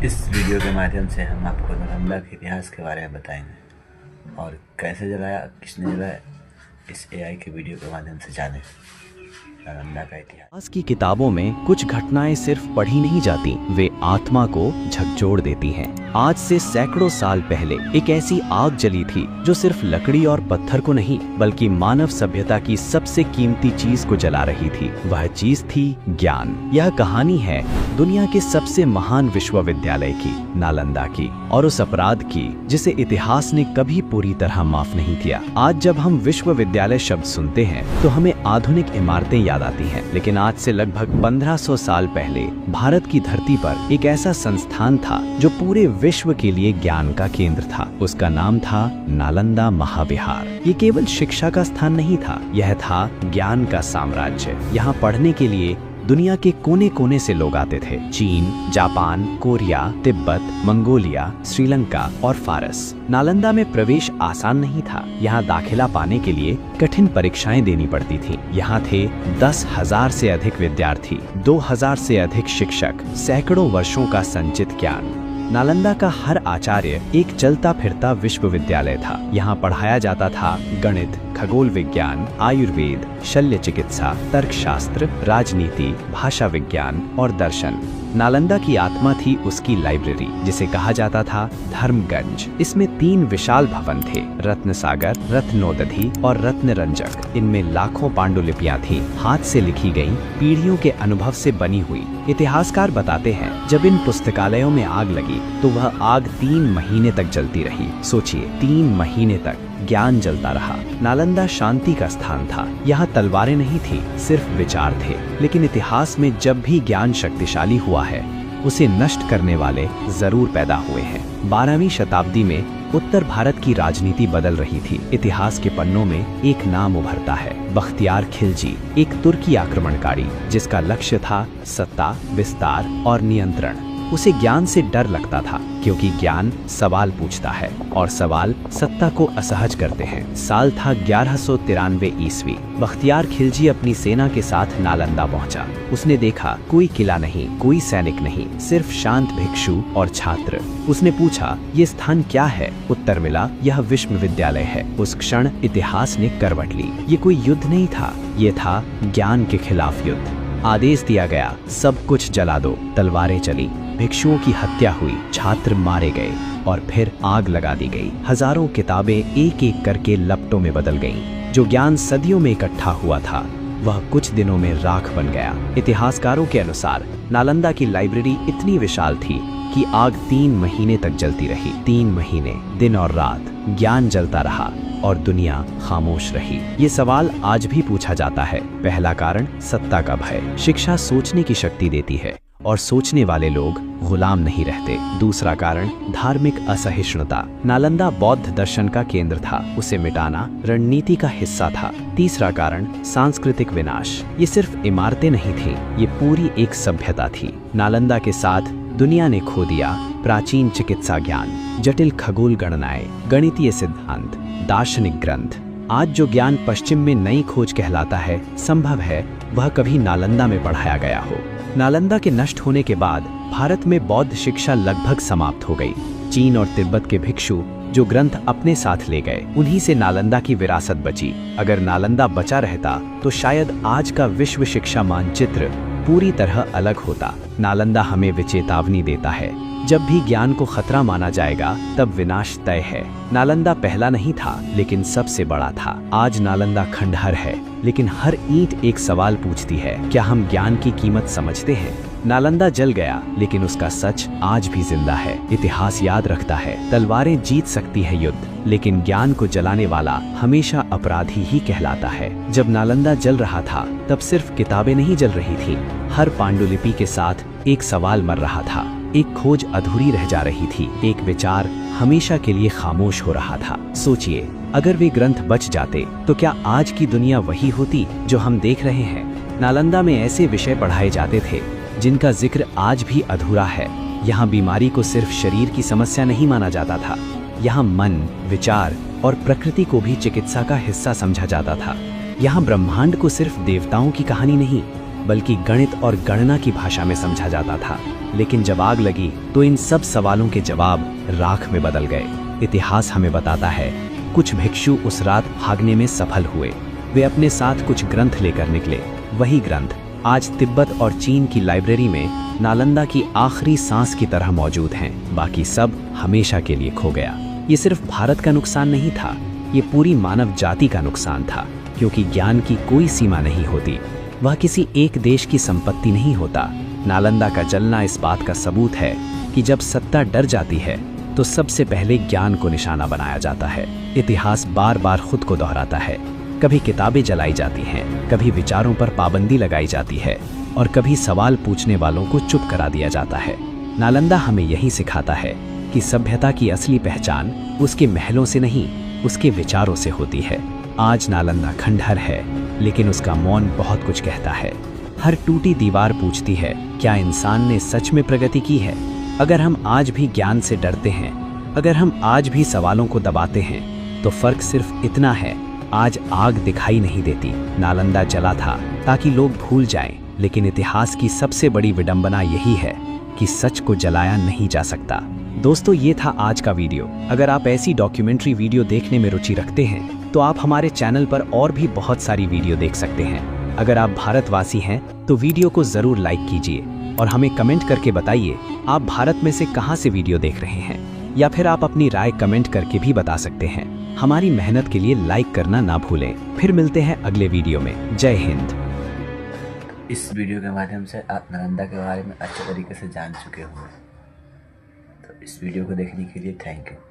इस वीडियो के माध्यम से हम आपको नालंदा के इतिहास के बारे में बताएंगे और कैसे जलाया, किसने जलाया, इस एआई के वीडियो के माध्यम से जानें नालंदा का इतिहास। आज की किताबों में कुछ घटनाएं सिर्फ पढ़ी नहीं जाती, वे आत्मा को झकझोर देती हैं। आज से सैकड़ों साल पहले एक ऐसी आग जली थी जो सिर्फ लकड़ी और पत्थर को नहीं बल्कि मानव सभ्यता की सबसे कीमती चीज को जला रही थी। वह चीज थी ज्ञान। यह कहानी है दुनिया के सबसे महान विश्वविद्यालय की, नालंदा की, और उस अपराध की जिसे इतिहास ने कभी पूरी तरह माफ नहीं किया। आज जब हम विश्वविद्यालय शब्द सुनते हैं तो हमें आधुनिक इमारतें याद आती हैं, लेकिन आज से लगभग 1500 साल पहले भारत की धरती पर एक ऐसा संस्थान था जो पूरे विश्व के लिए ज्ञान का केंद्र था। उसका नाम था नालंदा महाविहार। ये केवल शिक्षा का स्थान नहीं था, यह था ज्ञान का साम्राज्य। यहाँ पढ़ने के लिए दुनिया के कोने कोने से लोग आते थे। चीन, Japan, Korea, Tibet, Mongolia, Sri Lanka और फारस। नालंदा में प्रवेश आसान नहीं था। यहाँ दाखिला पाने के लिए कठिन परीक्षाएं देनी पड़ती थी। यहाँ थे 10,000 से अधिक विद्यार्थी, 2,000 से अधिक शिक्षक, सैकड़ों वर्षों का संचित ज्ञान। नालंदा का हर आचार्य एक चलता फिरता विश्वविद्यालय था। यहाँ पढ़ाया जाता था गणित, खगोल विज्ञान, आयुर्वेद, शल्य चिकित्सा, तर्कशास्त्र, राजनीति, भाषा विज्ञान और दर्शन। नालंदा की आत्मा थी उसकी लाइब्रेरी, जिसे कहा जाता था धर्मगंज। इसमें 3 विशाल भवन थे, रत्नसागर, रत्नोदधि और रत्नरंजक। इनमें लाखों पांडुलिपियां थीं, हाथ से लिखी गईं, पीढ़ियों के अनुभव से बनी हुई। इतिहासकार बताते हैं जब इन पुस्तकालयों में आग लगी तो वह आग 3 महीने तक जलती रही। सोचिए, 3 महीने तक ज्ञान जलता रहा। नालंदा शांति का स्थान था। यहाँ तलवारें नहीं थी, सिर्फ विचार थे। लेकिन इतिहास में जब भी ज्ञान शक्तिशाली हुआ है, उसे नष्ट करने वाले जरूर पैदा हुए हैं। 12वीं शताब्दी में उत्तर भारत की राजनीति बदल रही थी। इतिहास के पन्नों में एक नाम उभरता है, बख्तियार खिलजी, एक तुर्की आक्रमणकारी जिसका लक्ष्य था सत्ता, विस्तार और नियंत्रण। उसे ज्ञान से डर लगता था क्योंकि ज्ञान सवाल पूछता है और सवाल सत्ता को असहज करते हैं। साल था 1193 ईस्वी। बख्तियार खिलजी अपनी सेना के साथ नालंदा पहुंचा। उसने देखा कोई किला नहीं, कोई सैनिक नहीं, सिर्फ शांत भिक्षु और छात्र। उसने पूछा, ये स्थान क्या है? उत्तर मिला, यह विश्वविद्यालय है। उस क्षण इतिहास ने करवट ली। ये कोई युद्ध नहीं था, ये था ज्ञान के खिलाफ युद्ध। आदेश दिया गया, सब कुछ जला दो। तलवारें चली, भिक्षुओं की हत्या हुई, छात्र मारे गए और फिर आग लगा दी गई। हजारों किताबें एक एक करके लपटों में बदल गईं। जो ज्ञान सदियों में इकट्ठा हुआ था वह कुछ दिनों में राख बन गया। इतिहासकारों के अनुसार नालंदा की लाइब्रेरी इतनी विशाल थी कि आग 3 महीने तक जलती रही। 3 महीने, दिन और रात ज्ञान जलता रहा और दुनिया खामोश रही। ये सवाल आज भी पूछा जाता है। पहला कारण सत्ता का भय। शिक्षा सोचने की शक्ति देती है और सोचने वाले लोग गुलाम नहीं रहते। दूसरा कारण धार्मिक असहिष्णुता। नालंदा बौद्ध दर्शन का केंद्र था, उसे मिटाना रणनीति का हिस्सा था। तीसरा कारण सांस्कृतिक विनाश। ये सिर्फ इमारतें नहीं थीं, ये पूरी एक सभ्यता थी। नालंदा के साथ दुनिया ने खो दिया प्राचीन चिकित्सा ज्ञान, जटिल खगोल गणनाएं, गणितीय सिद्धांत, दार्शनिक ग्रंथ। आज जो ज्ञान पश्चिम में नई खोज कहलाता है, संभव है वह कभी नालंदा में पढ़ाया गया हो। नालंदा के नष्ट होने के बाद भारत में बौद्ध शिक्षा लगभग समाप्त हो गई। चीन और तिब्बत के भिक्षु जो ग्रंथ अपने साथ ले गए, उन्हीं से नालंदा की विरासत बची। अगर नालंदा बचा रहता तो शायद आज का विश्व शिक्षा मानचित्र पूरी तरह अलग होता। नालंदा हमें विचेतावनी देता है, जब भी ज्ञान को खतरा माना जाएगा तब विनाश तय है। नालंदा पहला नहीं था लेकिन सबसे बड़ा था। आज नालंदा खंडहर है, लेकिन हर ईंट एक सवाल पूछती है, क्या हम ज्ञान की कीमत समझते हैं? नालंदा जल गया लेकिन उसका सच आज भी जिंदा है। इतिहास याद रखता है, तलवारें जीत सकती है युद्ध, लेकिन ज्ञान को जलाने वाला हमेशा अपराधी ही कहलाता है। जब नालंदा जल रहा था तब सिर्फ किताबें नहीं जल रही थी, हर पांडुलिपि के साथ एक सवाल मर रहा था, एक खोज अधूरी रह जा रही थी, एक विचार हमेशा के लिए खामोश हो रहा था। सोचिए, अगर वे ग्रंथ बच जाते तो क्या आज की दुनिया वही होती जो हम देख रहे हैं? नालंदा में ऐसे विषय पढ़ाए जाते थे जिनका जिक्र आज भी अधूरा है। यहाँ बीमारी को सिर्फ शरीर की समस्या नहीं माना जाता था, यहाँ मन, विचार और प्रकृति को भी चिकित्सा का हिस्सा समझा जाता था। यहाँ ब्रह्मांड को सिर्फ देवताओं की कहानी नहीं बल्कि गणित और गणना की भाषा में समझा जाता था। लेकिन जब आग लगी तो इन सब सवालों के जवाब राख में बदल गए। इतिहास हमें बताता है कुछ भिक्षु उस रात भागने में सफल हुए। वे अपने साथ कुछ ग्रंथ लेकर निकले। वही ग्रंथ आज तिब्बत और चीन की लाइब्रेरी में नालंदा की आखिरी सांस की तरह मौजूद हैं। बाकी सब हमेशा के लिए खो गया। ये सिर्फ भारत का नुकसान नहीं था, ये पूरी मानव जाति का नुकसान था, क्योंकि ज्ञान की कोई सीमा नहीं होती। वह किसी एक देश की संपत्ति नहीं होता। नालंदा का जलना इस बात का सबूत है कि जब सत्ता डर जाती है तो सबसे पहले ज्ञान को निशाना बनाया जाता है। इतिहास बार बार खुद को दोहराता है। कभी किताबें जलाई जाती हैं, कभी विचारों पर पाबंदी लगाई जाती है और कभी सवाल पूछने वालों को चुप करा दिया जाता है। नालंदा हमें यही सिखाता है कि सभ्यता की असली पहचान उसके महलों से नहीं, उसके विचारों से होती है। आज नालंदा खंडहर है, लेकिन उसका मौन बहुत कुछ कहता है। हर टूटी दीवार पूछती है, क्या इंसान ने सच में प्रगति की है? अगर हम आज भी ज्ञान से डरते हैं, अगर हम आज भी सवालों को दबाते हैं, तो फर्क सिर्फ इतना है, आज आग दिखाई नहीं देती। नालंदा जला था ताकि लोग भूल जाएं, लेकिन इतिहास की सबसे बड़ी विडंबना यही है कि सच को जलाया नहीं जा सकता। दोस्तों, ये था आज का वीडियो। अगर आप ऐसी डॉक्यूमेंट्री वीडियो देखने में रुचि रखते हैं तो आप हमारे चैनल पर और भी बहुत सारी वीडियो देख सकते हैं। अगर आप भारतवासी हैं तो वीडियो को जरूर लाइक कीजिए और हमें कमेंट करके बताइए आप भारत में से कहां से वीडियो देख रहे हैं, या फिर आप अपनी राय कमेंट करके भी बता सकते हैं। हमारी मेहनत के लिए लाइक करना ना भूलें। फिर मिलते हैं अगले वीडियो में। जय हिंद। इस वीडियो के माध्यम से आप नालंदा के बारे में अच्छे तरीके से जान चुके होंगे। तो इस वीडियो को देखने के लिए थैंक यू।